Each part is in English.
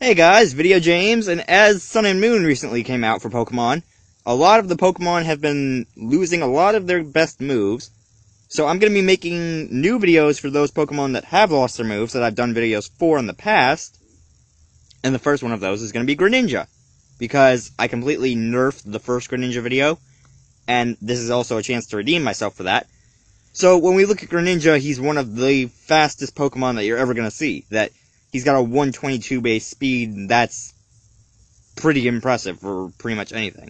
Hey guys, VideoJames, and as Sun and Moon recently came out for Pokemon, a lot of the Pokemon have been losing a lot of their best moves, so I'm going to be making new videos for those Pokemon that have lost their moves that I've done videos for in the past, and the first one of those is going to be Greninja, because I completely nerfed the first Greninja video, and this is also a chance to redeem myself for that. So when we look at Greninja, he's one of the fastest Pokemon that you're ever going to see, that he's got a 122 base speed, and that's pretty impressive for pretty much anything.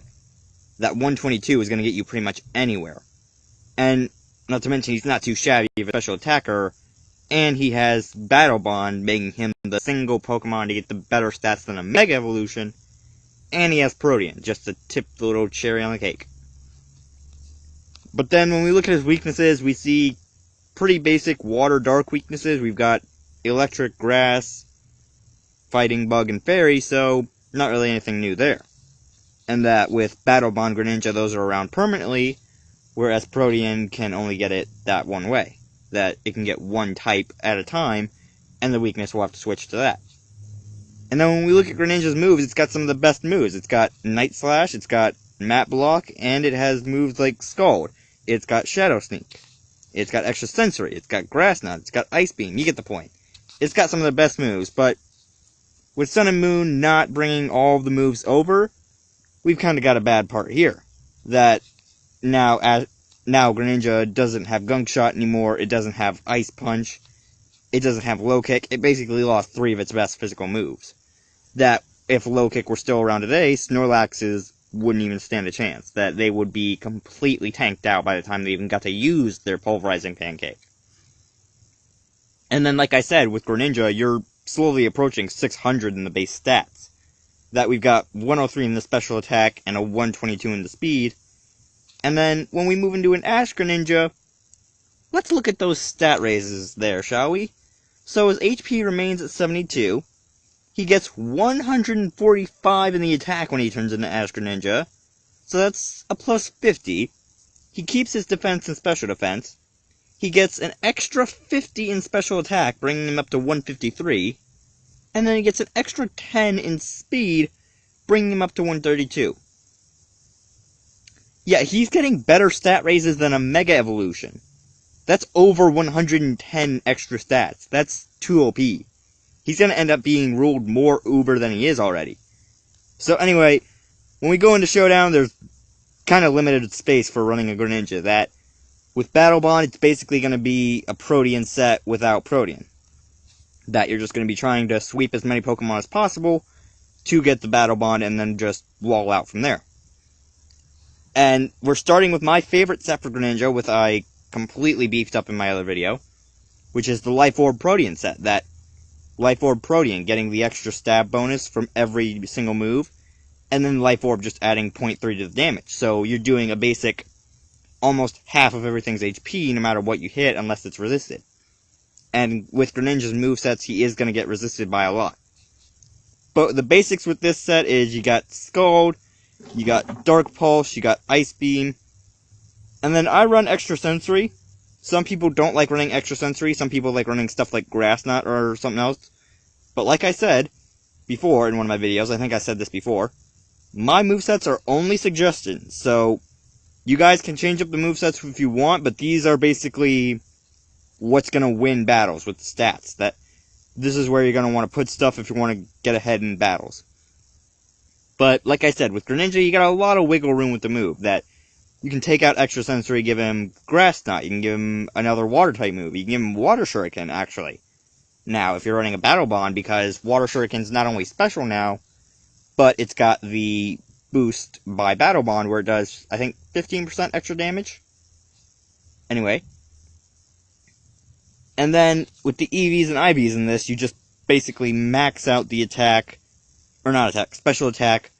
That 122 is going to get you pretty much anywhere. And not to mention, he's not too shabby of a special attacker, and he has Battle Bond, making him the single Pokemon to get the better stats than a Mega Evolution, and he has Protean, just to tip the little cherry on the cake. But then when we look at his weaknesses, we see pretty basic water-dark weaknesses. We've got electric, grass, fighting, bug, and fairy, so not really anything new there. And that with Battle Bond Greninja, those are around permanently, whereas Protean can only get it that one way. That it can get one type at a time, and the weakness will have to switch to that. And then when we look at Greninja's moves, it's got some of the best moves. It's got Night Slash, it's got Map Block, and it has moves like Scald. It's got Shadow Sneak. It's got Extra Sensory. It's got Grass Knot. It's got Ice Beam. You get the point. It's got some of the best moves, but with Sun and Moon not bringing all of the moves over, we've kind of got a bad part here. That now Greninja doesn't have Gunk Shot anymore. It doesn't have Ice Punch. It doesn't have Low Kick. It basically lost 3 of its best physical moves. That if Low Kick were still around today, Snorlax's wouldn't even stand a chance. That they would be completely tanked out by the time they even got to use their Pulverizing Pancake. And then, like I said, with Greninja, you're slowly approaching 600 in the base stats. That we've got 103 in the special attack and a 122 in the speed. And then, when we move into an Ash Greninja, let's look at those stat raises there, shall we? So his HP remains at 72. He gets 145 in the attack when he turns into Ash Greninja. So that's a plus 50. He keeps his defense and special defense. He gets an extra 50 in special attack, bringing him up to 153. And then he gets an extra 10 in speed, bringing him up to 132. Yeah, he's getting better stat raises than a Mega Evolution. That's over 110 extra stats. That's too OP. He's going to end up being ruled more uber than he is already. So anyway, when we go into Showdown, there's kind of limited space for running a Greninja. That with Battle Bond, it's basically going to be a Protean set without Protean. That you're just going to be trying to sweep as many Pokemon as possible to get the Battle Bond and then just wall out from there. And we're starting with my favorite set for Greninja, which I completely beefed up in my other video, which is the Life Orb Protean set. That Life Orb Protean getting the extra stab bonus from every single move, and then Life Orb just adding 0.3 to the damage. So you're doing a basic almost half of everything's HP no matter what you hit unless it's resisted. And with Greninja's movesets, he is going to get resisted by a lot. But the basics with this set is you got Scald, you got Dark Pulse, you got Ice Beam, and then I run Extra Sensory. Some people don't like running Extra Sensory, some people like running stuff like Grass Knot or something else. But like I said before in one of my videos, I think I said this before, my movesets are only suggestions, so you guys can change up the movesets if you want, but these are basically what's going to win battles with the stats. That this is where you're going to want to put stuff if you want to get ahead in battles. But like I said, with Greninja, you got a lot of wiggle room with the move. That you can take out Extra Sensory, give him Grass Knot, you can give him another Water-type move, you can give him Water Shuriken, actually. Now, if you're running a Battle Bond, because Water Shuriken's not only special now, but it's got the boost by Battle Bond, where it does, I think, 15% extra damage? Anyway. And then, with the EVs and IVs in this, you just basically max out the attack, or not attack, special attack,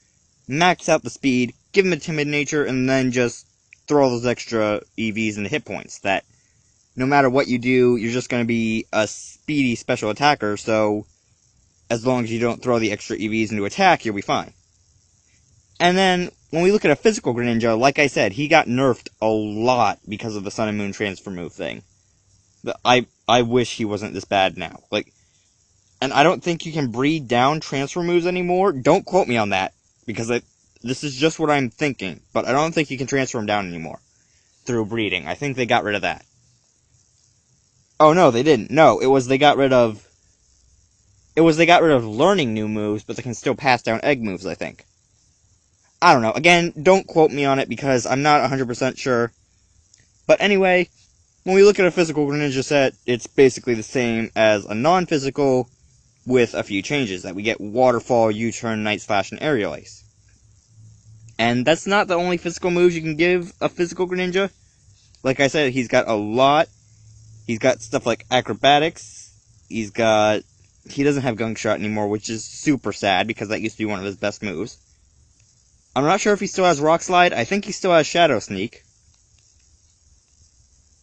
max out the speed, give him a timid nature, and then just throw those extra EVs into hit points. That no matter what you do, you're just going to be a speedy special attacker, so as long as you don't throw the extra EVs into attack, you'll be fine. And then, when we look at a physical Greninja, like I said, he got nerfed a lot because of the Sun and Moon transfer move thing. I wish he wasn't this bad now. Like, And I don't think you can breed down transfer moves anymore. Don't quote me on that, because this is just what I'm thinking. But I don't think you can transfer them down anymore through breeding. I think they got rid of that. Oh, no, they didn't. No, it was they got rid of learning new moves, but they can still pass down egg moves, I think. I don't know. Again, don't quote me on it because I'm not 100% sure. But anyway, when we look at a physical Greninja set, it's basically the same as a non-physical with a few changes. That we get Waterfall, U-Turn, Night Slash, and Aerial Ace. And that's not the only physical moves you can give a physical Greninja. Like I said, he's got a lot. He's got stuff like Acrobatics. He doesn't have Gunk Shot anymore, which is super sad because that used to be one of his best moves. I'm not sure if he still has Rock Slide. I think he still has Shadow Sneak.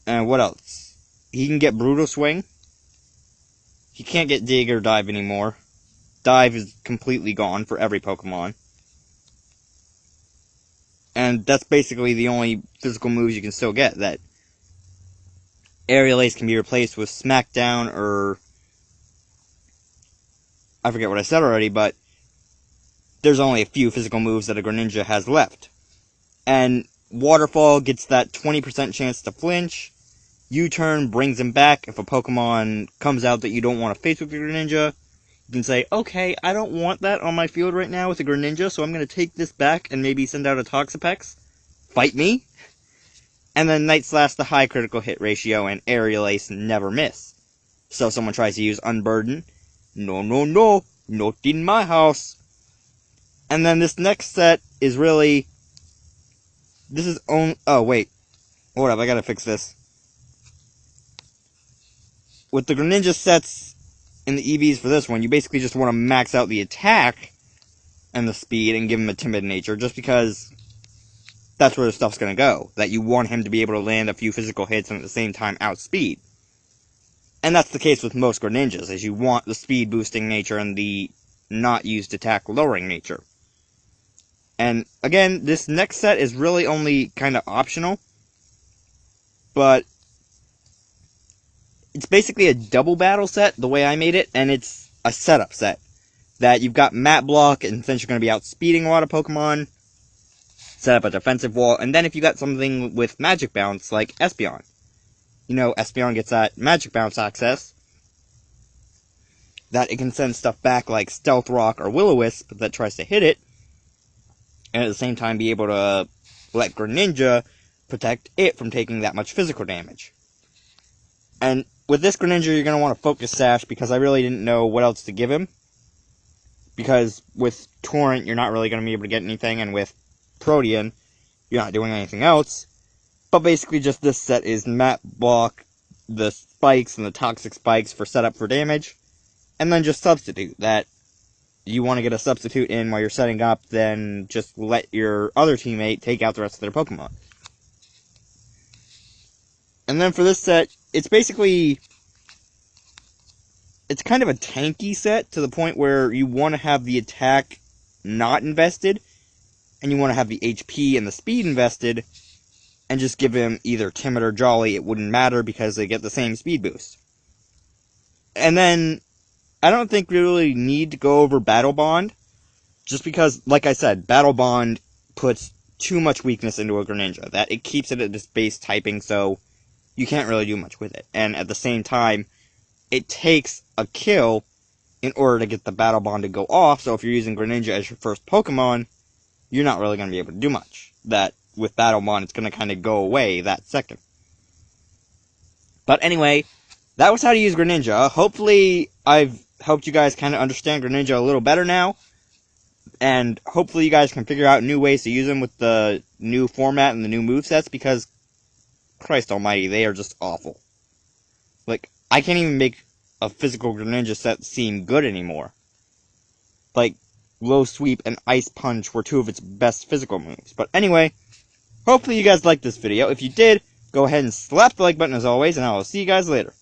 And what else? He can get Brutal Swing. He can't get Dig or Dive anymore. Dive is completely gone for every Pokemon. And that's basically the only physical moves you can still get. That Aerial Ace can be replaced with Smackdown or... I forget what I said already, but there's only a few physical moves that a Greninja has left. And Waterfall gets that 20% chance to flinch. U-Turn brings him back. If a Pokemon comes out that you don't want to face with your Greninja, you can say, okay, I don't want that on my field right now with a Greninja, so I'm going to take this back and maybe send out a Toxapex. Fight me. And then Night Slash, the high critical hit ratio, and Aerial Ace never miss. So if someone tries to use Unburden, no, no, no, not in my house. And then this next set is really... Oh, wait. Hold up, I gotta fix this. With the Greninja sets in the EVs for this one, you basically just want to max out the attack and the speed and give him a timid nature, just because that's where the stuff's gonna go. That you want him to be able to land a few physical hits and at the same time outspeed. And that's the case with most Greninjas, is you want the speed boosting nature and the not used attack lowering nature. And again, this next set is really only kind of optional, but it's basically a double battle set, the way I made it, and it's a setup set. That you've got Mat Block, and since you're going to be outspeeding a lot of Pokemon, set up a defensive wall, and then if you got something with Magic Bounce, like Espeon. You know, Espeon gets that Magic Bounce access, that it can send stuff back like Stealth Rock or Will-O-Wisp that tries to hit it, and at the same time be able to let Greninja protect it from taking that much physical damage. And with this Greninja, you're going to want to focus Sash, because I really didn't know what else to give him. Because with Torrent, you're not really going to be able to get anything, and with Protean, you're not doing anything else. But basically just this set is Mat Block, the spikes and the toxic spikes for setup for damage, and then just substitute. That you want to get a substitute in while you're setting up, then just let your other teammate take out the rest of their Pokemon. And then for this set, it's basically... it's kind of a tanky set to the point where you want to have the attack not invested, and you want to have the HP and the speed invested, and just give him either Timid or Jolly. It wouldn't matter because they get the same speed boost. And then, I don't think we really need to go over Battle Bond, just because, like I said, Battle Bond puts too much weakness into a Greninja, that it keeps it at this base typing, so you can't really do much with it. And at the same time, it takes a kill in order to get the Battle Bond to go off, so if you're using Greninja as your first Pokemon, you're not really going to be able to do much. That, with Battle Bond, it's going to kind of go away that second. But anyway, that was how to use Greninja. Hopefully, I've helped you guys kind of understand Greninja a little better now, and hopefully you guys can figure out new ways to use him with the new format and the new movesets, because, Christ almighty, they are just awful. Like, I can't even make a physical Greninja set seem good anymore. Like, Low Sweep and Ice Punch were two of its best physical moves. But anyway, hopefully you guys liked this video. If you did, go ahead and slap the like button as always, and I will see you guys later.